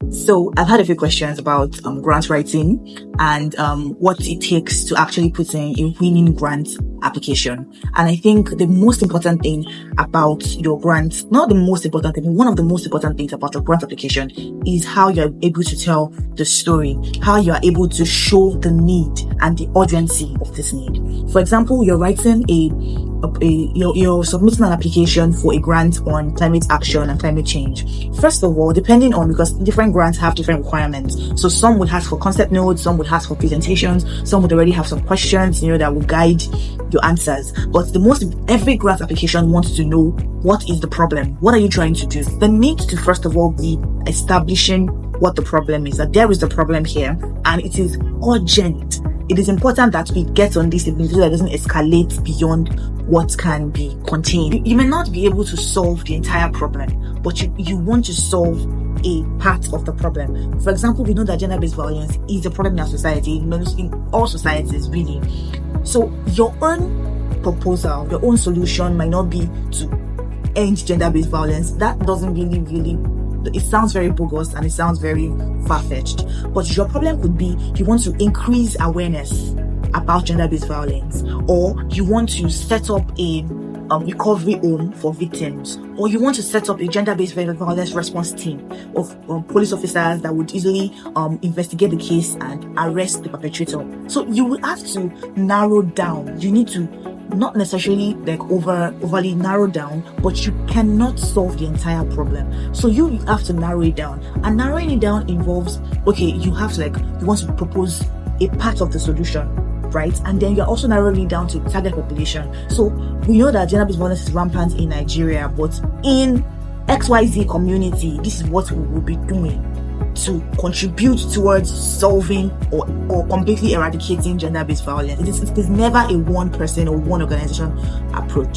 So I've had a few questions about grant writing and what it takes to actually put in a winning grant application. And I think the most important thing about your grant, not the most important thing, one of the most important things about your grant application is how you're able to tell the story, how you are able to show the need and the urgency of this need. For example, you're writing you're submitting an application for a grant on climate action and climate change. First of all, depending on, because different grants have different requirements. So some would ask for concept notes, some would ask for presentations, some would already have some questions, that will guide your answers. But every grant application wants to know, what is the problem? What are you trying to do? The need to first of all be establishing what the problem is, that there is a problem here and it is urgent. It is important that we get on this so that it doesn't escalate beyond what can be contained. You may not be able to solve the entire problem, but you want to solve a part of the problem. For example, we know that gender-based violence is a problem in our society, in all societies really. So your own proposal, your own solution might not be to end gender-based violence. That doesn't really, it sounds very bogus and it sounds very far-fetched. But your problem could be you want to increase awareness about gender-based violence, or you want to set up a recovery home for victims, or you want to set up a gender-based violence response team of police officers that would easily investigate the case and arrest the perpetrator. So you will have to narrow down. You need to not necessarily overly narrow down, but you cannot solve the entire problem. So you have to narrow it down, and narrowing it down involves, you want to propose a part of the solution, right? And then you're also narrowing it down to target population. So we know that gender-based violence is rampant in Nigeria, but in XYZ community, this is what we will be doing to contribute towards solving or completely eradicating gender-based violence. It is never a one person or one organization approach.